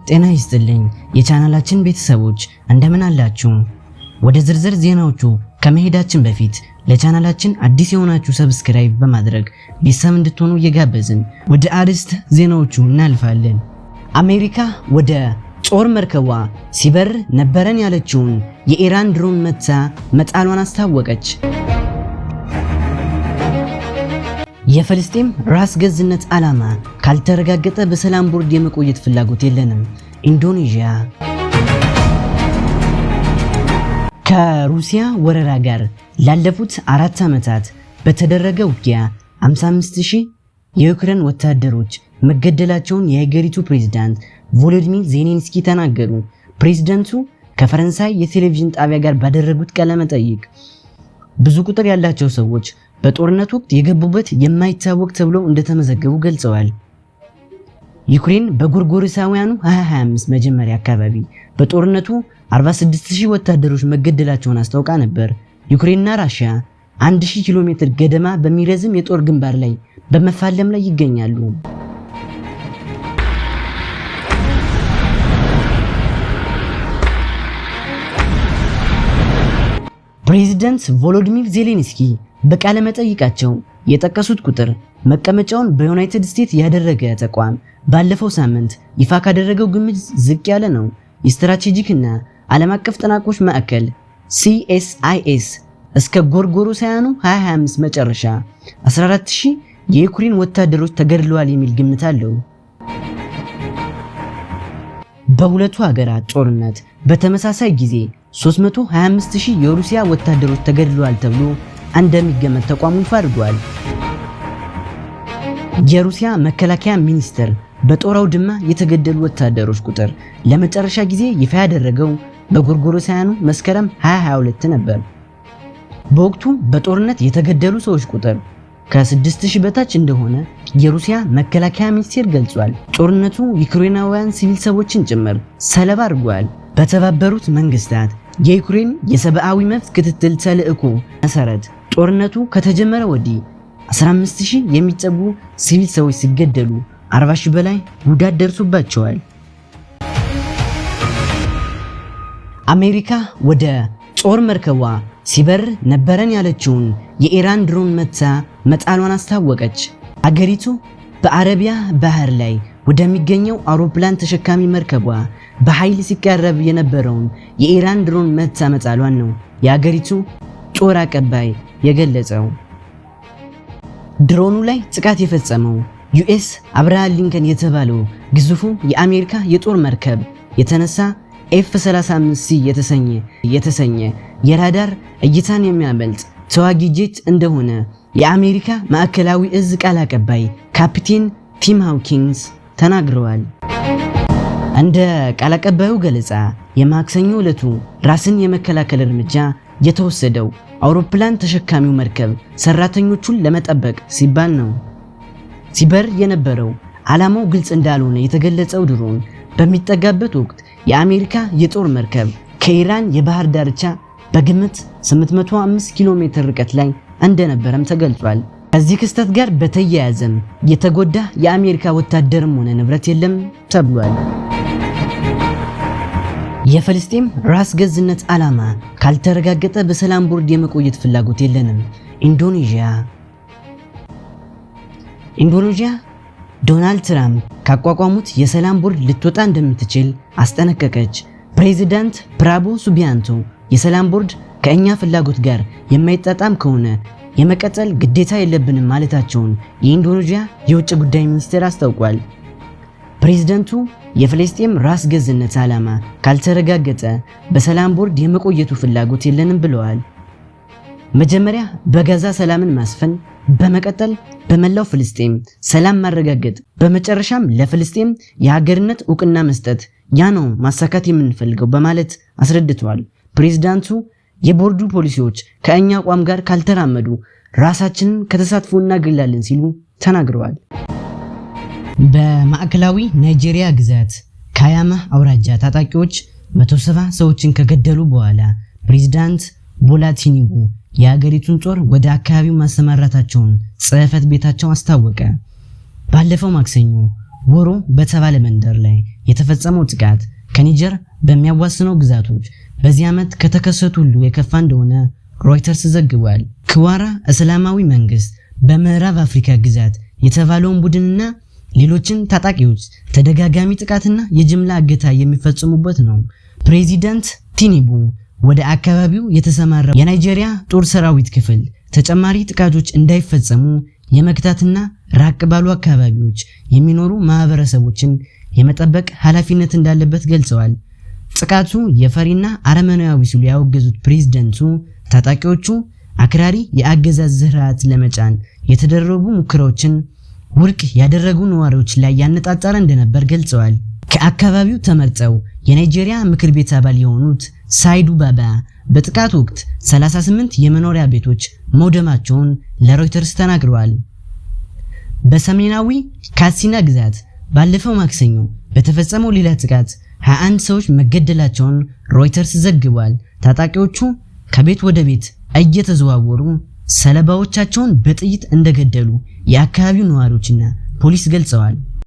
ጤና ይስጥልኝ የቻናላችን ቤተሰቦች እንደምን አላችሁ? ወደ ዝርዝር ዜናዎቹ ከመሄዳችን በፊት ለቻናላችን አዲስ የሆናችሁ ሰብስክራይብ በማድረግ ቤተሰብ እንድትሆኑ እየጋበዝን ወደ አርዕስተ ዜናዎቹ እናልፋለን። አሜሪካ ወደ ጦር መርከቧ ሲበር ነበረን ያለችውን የኢራን ድሮን መታ መጣሏን አስታወቀች። የፍልስጤም ራስ ገዝነት ዓላማ ካልተረጋገጠ በሰላም ቦርድ የመቆየት ፍላጎት የለንም። ኢንዶኔዥያ ከሩሲያ ወረራ ጋር ላለፉት 4 ዓመታት በተደረገ ውጊያ 55000 የዩክሬን ወታደሮች መገደላቸውን የሀገሪቱ ፕሬዝዳንት ቮሎዲሚር ዜሌንስኪ ተናገሩ። ፕሬዝዳንቱ ከፈረንሳይ የቴሌቪዥን ጣቢያ ጋር ባደረጉት ቃለ መጠይቅ ብዙ ቁጥር ያላቸው ሰዎች በጦርነት ወቅት የገቡበት የማይታወቅ ተብለው እንደተመዘገቡ ገልጸዋል። ዩክሬን በጎርጎሮሳውያኑ 2025 መጀመሪያ አካባቢ በጦርነቱ 46000 ወታደሮች መገደላቸውን አስታውቃ ነበር። ዩክሬንና ራሽያ 1000 ኪሎ ሜትር ገደማ በሚረዝም የጦር ግንባር ላይ በመፋለም ላይ ይገኛሉ። ፕሬዝዳንት ቮሎዲሚር ዜሌንስኪ በቃለ መጠይቃቸው የጠቀሱት ቁጥር መቀመጫውን በዩናይትድ ስቴትስ ያደረገ ተቋም ባለፈው ሳምንት ይፋ ካደረገው ግምት ዝቅ ያለ ነው። የስትራቴጂክና ዓለም አቀፍ ጥናቶች ማዕከል CSIS እስከ ጎርጎሮሳውያኑ 2025 መጨረሻ 14000 የዩክሬን ወታደሮች ተገድለዋል የሚል ግምት አለው። በሁለቱ ሀገራት ጦርነት በተመሳሳይ ጊዜ 325000 የሩሲያ ወታደሮች ተገድለዋል ተብሎ እንደሚገመት ተቋሙ ይፋ አድርጓል። የሩሲያ መከላከያ ሚኒስቴር በጦር አውድማ የተገደሉ ወታደሮች ቁጥር ለመጨረሻ ጊዜ ይፋ ያደረገው በጎርጎሮሳውያኑ መስከረም 2022 ነበር። በወቅቱ በጦርነት የተገደሉ ሰዎች ቁጥር ከ6000 በታች እንደሆነ የሩሲያ መከላከያ ሚኒስቴር ገልጿል። ጦርነቱ ዩክሬናውያን ሲቪል ሰዎችን ጭምር ሰለባ አድርጓል። በተባበሩት መንግስታት የዩክሬን የሰብአዊ መብት ክትትል ተልዕኮ መሰረት ጦርነቱ ከተጀመረ ወዲህ 15000 የሚጠጉ ሲቪል ሰዎች ሲገደሉ 40000 በላይ ጉዳት ደርሶባቸዋል። አሜሪካ ወደ ጦር መርከቧ ሲበር ነበረን ያለችውን የኢራን ድሮን መታ መጣሏን አስታወቀች። አገሪቱ በአረቢያ ባህር ላይ ወደሚገኘው አውሮፕላን ተሸካሚ መርከቧ በኃይል ሲቃረብ የነበረውን የኢራን ድሮን መታ መጣሏን ነው የአገሪቱ ጦር አቀባይ የገለጸው። ድሮኑ ላይ ጥቃት የፈጸመው ዩኤስ አብርሃም ሊንከን የተባለው ግዙፉ የአሜሪካ የጦር መርከብ የተነሳ F-35C የተሰኘ የራዳር እይታን የሚያመልጥ ተዋጊ ጄት እንደሆነ የአሜሪካ ማዕከላዊ እዝ ቃል አቀባይ ካፒቴን ቲም ሃውኪንስ ተናግረዋል። እንደ ቃል አቀባዩ ገለጻ የማክሰኞ ዕለቱ ራስን የመከላከል እርምጃ የተወሰደው አውሮፕላን ተሸካሚው መርከብ ሰራተኞቹን ለመጠበቅ ሲባል ነው። ሲበር የነበረው ዓላማው ግልጽ እንዳልሆነ የተገለጸው ድሮን በሚጠጋበት ወቅት የአሜሪካ የጦር መርከብ ከኢራን የባህር ዳርቻ በግምት 805 ኪሎ ሜትር ርቀት ላይ እንደነበረም ተገልጿል። ከዚህ ክስተት ጋር በተያያዘም የተጎዳ የአሜሪካ ወታደርም ሆነ ንብረት የለም ተብሏል። የፍልስጤም ራስ ገዝነት ዓላማ ካልተረጋገጠ በሰላም ቦርድ የመቆየት ፍላጎት የለንም። ኢንዶኔዥያ ዶናልድ ትራምፕ ካቋቋሙት የሰላም ቦርድ ልትወጣ እንደምትችል አስጠነቀቀች። ፕሬዝዳንት ፕራቦ ሱቢያንቶ የሰላም ቦርድ ከእኛ ፍላጎት ጋር የማይጣጣም ከሆነ የመቀጠል ግዴታ የለብንም ማለታቸውን የኢንዶኔዥያ የውጭ ጉዳይ ሚኒስቴር አስታውቋል። ፕሬዝዳንቱ የፍልስጤም ራስ ገዝነት ዓላማ ካልተረጋገጠ በሰላም ቦርድ የመቆየቱ ፍላጎት የለንም ብለዋል። መጀመሪያ በጋዛ ሰላምን ማስፈን፣ በመቀጠል በመላው ፍልስጤም ሰላም ማረጋገጥ፣ በመጨረሻም ለፍልስጤም የሀገርነት ዕውቅና መስጠት፣ ያ ነው ማሳካት የምንፈልገው በማለት አስረድተዋል። ፕሬዝዳንቱ የቦርዱ ፖሊሲዎች ከእኛ አቋም ጋር ካልተራመዱ ራሳችንን ከተሳትፎ እናገላለን ሲሉ ተናግረዋል። በማዕከላዊ ናይጄሪያ ግዛት ካያማ አውራጃ ታጣቂዎች 170 ሰዎችን ከገደሉ በኋላ ፕሬዝዳንት ቦላ ቲኑቡ የሀገሪቱን ጦር ወደ አካባቢው ማሰማራታቸውን ጽሕፈት ቤታቸው አስታወቀ። ባለፈው ማክሰኞ ወሮ በተባለ መንደር ላይ የተፈጸመው ጥቃት ከኒጀር በሚያዋስነው ግዛቶች በዚህ ዓመት ከተከሰቱ ሁሉ የከፋ እንደሆነ ሮይተርስ ዘግቧል። ክዋራ እስላማዊ መንግስት በምዕራብ አፍሪካ ግዛት የተባለውን ቡድንና ሌሎችን ታጣቂዎች ተደጋጋሚ ጥቃትና የጅምላ እገታ የሚፈጽሙበት ነው። ፕሬዚዳንት ቲኒቡ ወደ አካባቢው የተሰማራው የናይጄሪያ ጦር ሰራዊት ክፍል ተጨማሪ ጥቃቶች እንዳይፈጸሙ የመክታትና ራቅ ባሉ አካባቢዎች የሚኖሩ ማህበረሰቦችን የመጠበቅ ኃላፊነት እንዳለበት ገልጸዋል። ጥቃቱ የፈሪና አረመናዊ ሲሉ ያወገዙት ፕሬዝዳንቱ ታጣቂዎቹ አክራሪ የአገዛዝ ስርዓት ለመጫን የተደረጉ ሙከራዎችን ውድቅ ያደረጉ ነዋሪዎች ላይ ያነጣጠረ እንደነበር ገልጸዋል። ከአካባቢው ተመርጠው የናይጄሪያ ምክር ቤት አባል የሆኑት ሳይዱ ባባ በጥቃት ወቅት 38 የመኖሪያ ቤቶች መውደማቸውን ለሮይተርስ ተናግረዋል። በሰሜናዊ ካሲና ግዛት ባለፈው ማክሰኞ በተፈጸመው ሌላ ጥቃት 21 ሰዎች መገደላቸውን ሮይተርስ ዘግቧል። ታጣቂዎቹ ከቤት ወደ ቤት እየተዘዋወሩ ሰለባዎቻቸውን በጥይት እንደገደሉ የአካባቢው ነዋሪዎችና ፖሊስ ገልጸዋል።